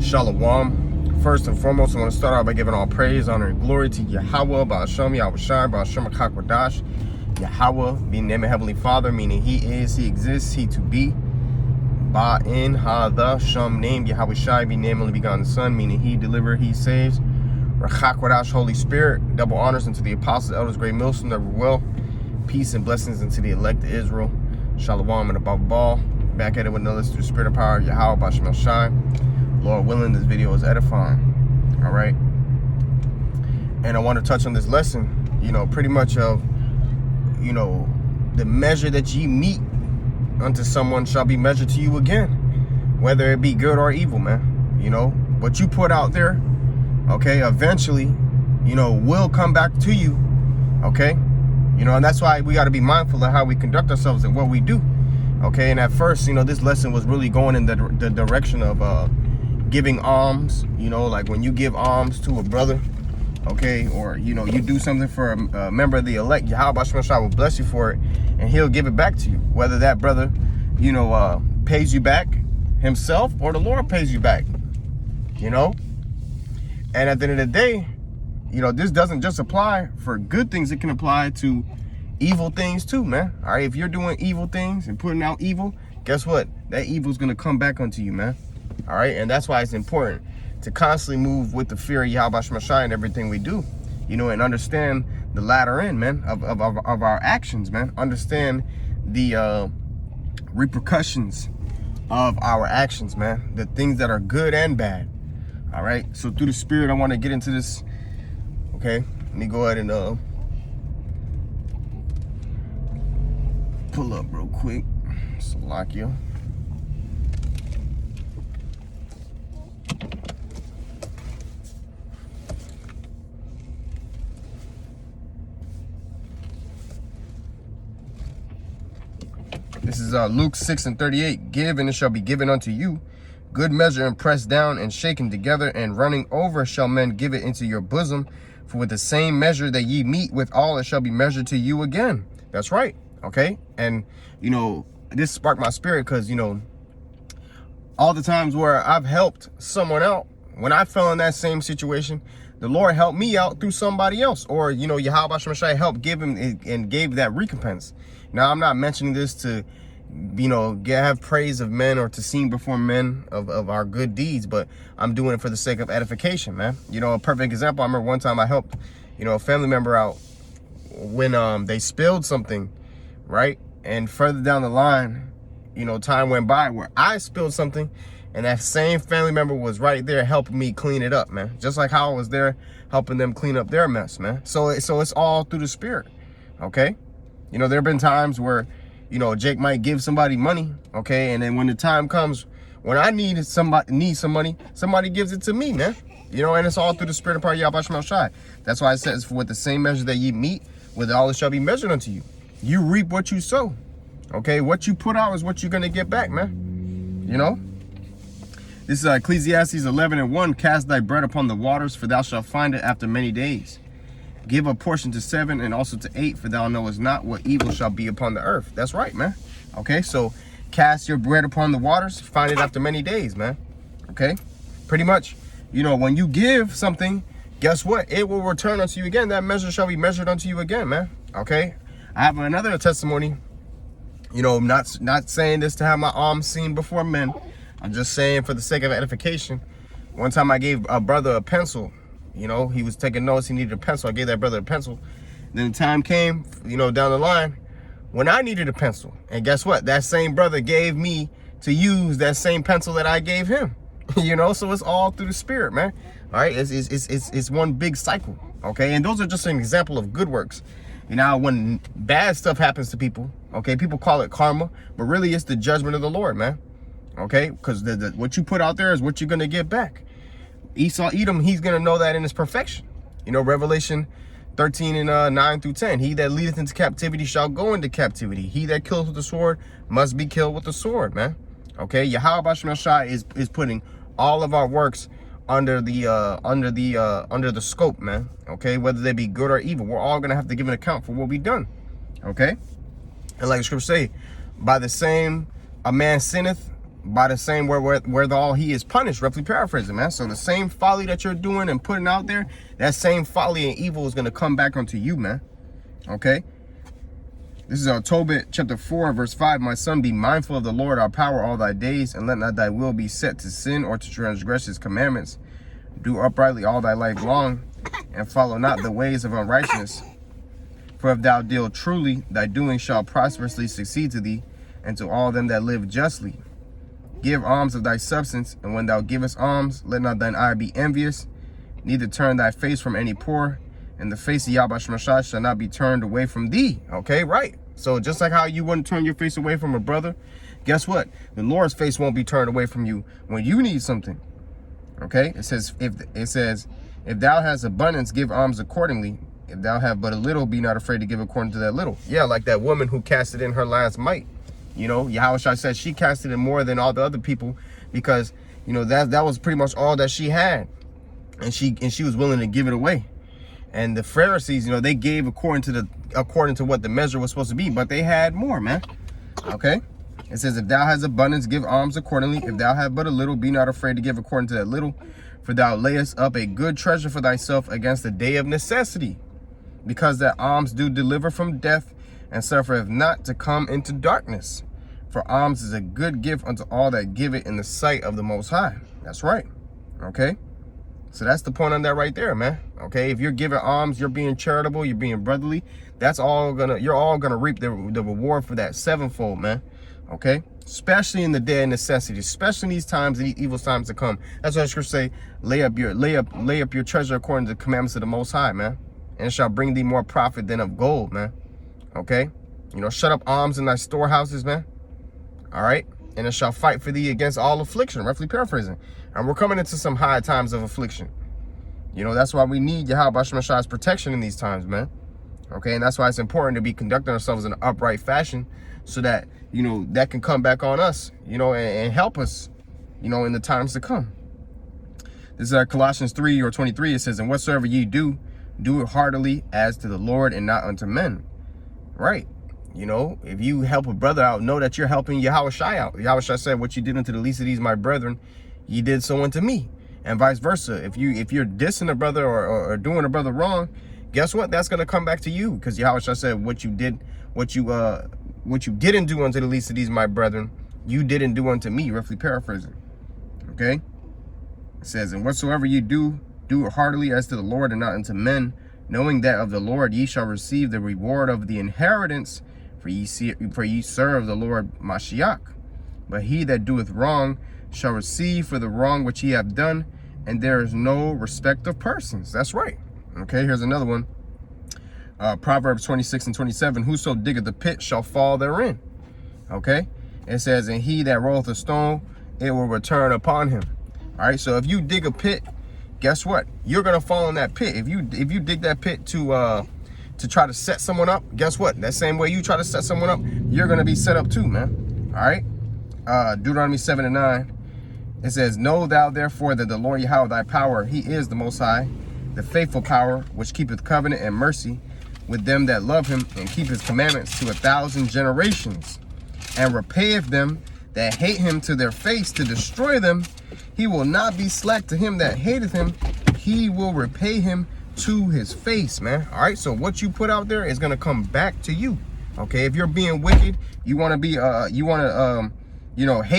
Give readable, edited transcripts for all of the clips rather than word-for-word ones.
Shalom. First and foremost, I want to start out by giving all praise, honor, and glory to Yahweh, Ba'ashem, Yahweh Shai, Ba'ashem, Akakwadash. Yahweh, being named Heavenly Father, meaning He is, He exists, He to be. Ba'in, Ha, the, Shem, named Yahweh Shai, be named only begotten Son, meaning He delivered, He saves. Akakwadash, Holy Spirit, double honors unto the apostles, elders, great millstone, never will. Peace and blessings unto the elect of Israel. Shalom and above all. Back at it with another through the spirit of power, Yahweh, Ba'ashem, Shai. Lord willing, this video is edifying. All right. And I want to touch on this lesson, pretty much of, the measure that ye meet unto someone shall be measured to you again, whether it be good or evil, man. What you put out there, okay, eventually, will come back to you, okay? And that's why we got to be mindful of how we conduct ourselves and what we do, okay? And at first, this lesson was really going in the direction of giving alms, like when you give alms to a brother, okay, or you do something for a member of the elect, Yahweh Shai will bless you for it, and He'll give it back to you, whether that brother pays you back himself or the Lord pays you back, and at the end of the day, this doesn't just apply for good things, it can apply to evil things too, man. All right, if you're doing evil things and putting out evil, guess what, that evil is going to come back onto you, man. All right, and that's why it's important to constantly move with the fear of Yahweh Shai in everything we do, and understand the latter end, man, of our actions, man. Understand the repercussions of our actions, man. The things that are good and bad. All right, so through the spirit, I want to get into this. Okay, let me go ahead and pull up real quick. Salakia. This is Luke 6:38. Give, and it shall be given unto you. Good measure, and pressed down, and shaken together, and running over, shall men give it into your bosom. For with the same measure that ye meet withal, it shall be measured to you again. That's right. Okay. And, this sparked my spirit because, all the times where I've helped someone out, when I fell in that same situation, the Lord helped me out through somebody else, or, Yahweh Shai helped give him and gave that recompense. Now, I'm not mentioning this to, have praise of men or to seem before men of our good deeds, but I'm doing it for the sake of edification, man. A perfect example, I remember one time I helped, a family member out when they spilled something, right? And further down the line, time went by where I spilled something, and that same family member was right there helping me clean it up, man. Just like how I was there helping them clean up their mess, man. So it's all through the spirit, okay? There have been times where, Jake might give somebody money, okay? And then when the time comes, when I need some money, somebody gives it to me, man. And it's all through the spirit of power, Yahweh Shai. That's why it says, for with the same measure that ye meet, with all it shall be measured unto you. You reap what you sow, okay? What you put out is what you're going to get back, man. This is Ecclesiastes 11:1. Cast thy bread upon the waters, for thou shalt find it after many days. Give a portion to 7 and also to 8, for thou knowest not what evil shall be upon the earth. That's right, man. Okay, so cast your bread upon the waters, find it after many days, man. Okay, pretty much, when you give something, guess what? It will return unto you again. That measure shall be measured unto you again, man. Okay, I have another testimony. I'm not saying this to have my arms seen before men. I'm just saying for the sake of edification. One time I gave a brother a pencil. He was taking notes. He needed a pencil. I gave that brother a pencil. Then the time came, down the line when I needed a pencil. And guess what? That same brother gave me to use that same pencil that I gave him. So it's all through the spirit, man. All right. It's one big cycle. Okay. And those are just an example of good works. When bad stuff happens to people, okay, people call it karma, but really it's the judgment of the Lord, man. Okay. Because what you put out there is what you're going to get back. Esau, Edom, he's going to know that in his perfection. Revelation 13 and 9 through 10. He that leadeth into captivity shall go into captivity. He that kills with the sword must be killed with the sword, man. Okay, Yahweh Shai is putting all of our works under the scope, man. Okay, whether they be good or evil, we're all going to have to give an account for what we've done. Okay, and like the scripture say, by the same a man sinneth, by the same wherewithal he is punished, roughly paraphrasing, man. So the same folly that you're doing and putting out there, that same folly and evil is going to come back onto you, man. Okay? This is Tobit chapter 4, verse 5. My son, be mindful of the Lord our power all thy days, and let not thy will be set to sin or to transgress his commandments. Do uprightly all thy life long, and follow not the ways of unrighteousness. For if thou deal truly, thy doing shall prosperously succeed to thee, and to all them that live justly. Give alms of thy substance, and when thou givest alms, let not thine eye be envious, neither turn thy face from any poor, and the face of Yahweh Shemashah shall not be turned away from thee. Okay, right. So just like how you wouldn't turn your face away from a brother, guess what? The Lord's face won't be turned away from you when you need something. Okay, it says, if thou hast abundance, give alms accordingly. If thou have but a little, be not afraid to give according to that little. Yeah, like that woman who casted in her last mite. You know, Yahushua said she casted in more than all the other people because, you know, that was pretty much all that she had. And she was willing to give it away. And the Pharisees, you know, they gave according to what the measure was supposed to be, but they had more, man. Okay? It says, if thou hast abundance, give alms accordingly. If thou have but a little, be not afraid to give according to that little. For thou layest up a good treasure for thyself against the day of necessity. Because that alms do deliver from death, and suffereth not to come into darkness. For alms is a good gift unto all that give it in the sight of the Most High. That's right. Okay? So that's the point on that right there, man. Okay? If you're giving alms, you're being charitable, you're being brotherly, you're all gonna reap the reward for that sevenfold, man. Okay? Especially in the day of necessity, especially in these times, these evil times to come. That's why the scripture say, lay up your treasure according to the commandments of the Most High, man. And it shall bring thee more profit than of gold, man. Okay? You know, shut up alms in thy storehouses, man. All right? And it shall fight for thee against all affliction, roughly paraphrasing. And we're coming into some high times of affliction. You know, that's why we need Yahweh Shemashah's protection in these times, man. Okay? And that's why it's important to be conducting ourselves in an upright fashion so that, you know, that can come back on us, you know, and help us, you know, in the times to come. This is Colossians 3 or 23. It says, and whatsoever ye do, do it heartily as to the Lord and not unto men. Right. You know, if you help a brother out, know that you're helping Yahushua out. Yahushua said, what you did unto the least of these, my brethren, ye did so unto me. And vice versa. If you're dissing a brother or doing a brother wrong, guess what? That's going to come back to you. Because Yahushua said, what you didn't do unto the least of these, my brethren, you didn't do unto me, roughly paraphrasing. Okay? It says, and whatsoever you do, do it heartily as to the Lord and not unto men, knowing that of the Lord ye shall receive the reward of the inheritance, for ye serve the Lord Mashiach. But he that doeth wrong shall receive for the wrong which he hath done, and there is no respect of persons. That's right. Okay, here's another one. Proverbs 26 and 27, whoso diggeth the pit shall fall therein. Okay, it says, and he that rolleth a stone, it will return upon him. All right, so if you dig a pit, guess what? You're gonna fall in that pit. If you dig that pit to try to set someone up, guess what? That same way you try to set someone up, you're gonna be set up too, man. All right. Deuteronomy 7 and 9. It says, know thou therefore that the Lord Yahweh thy power, he is the Most High, the faithful power, which keepeth covenant and mercy with them that love him, and keep his commandments to 1,000 generations, and repayeth them that hate him to their face, to destroy them. He will not be slack to him that hateth him. He will repay him to his face, man. All right, so what you put out there is going to come back to you. Okay, if you're being wicked, you want to be hate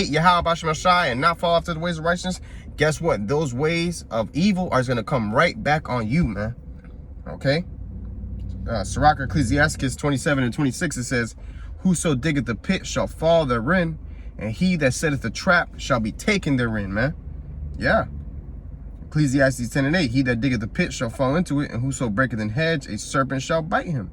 Yahweh Shemashah and not fall after the ways of righteousness, guess what? Those ways of evil are going to come right back on you, man. Okay? Sirach Ecclesiasticus 27 and 26, it says, whoso diggeth the pit shall fall therein, and he that setteth the trap shall be taken therein, man. Yeah. Ecclesiastes 10 and 8, he that diggeth the pit shall fall into it, and whoso breaketh an hedge, a serpent shall bite him.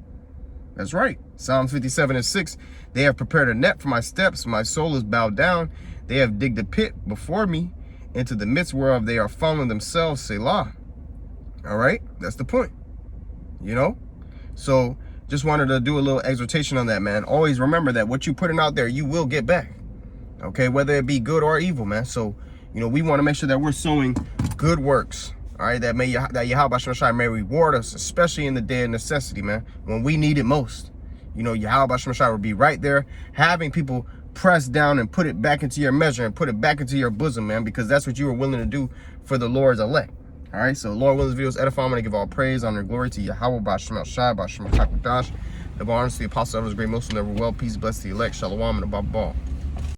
That's right. Psalms 57 and 6, they have prepared a net for my steps, my soul is bowed down. They have digged a pit before me, into the midst whereof they are fallen themselves, Selah. All right, that's the point. You know? So just wanted to do a little exhortation on that, man. Always remember that what you're putting out there, you will get back. Okay, whether it be good or evil, man. So, you know, we want to make sure that we're sowing good works. All right, that Yahweh Shemashah may reward us, especially in the day of necessity, man, when we need it most. You know, Yahweh Shemashah will be right there, having people press down and put it back into your measure and put it back into your bosom, man, because that's what you were willing to do for the Lord's elect. All right, so Lord willing, this video is edifying. I'm going to give all praise, honor, and glory to Yahweh, Ba'Shem Shai, Ba'Shem Kakadash, the honors to the apostle of his great most never well. Peace, bless the elect, Shalom, and above all.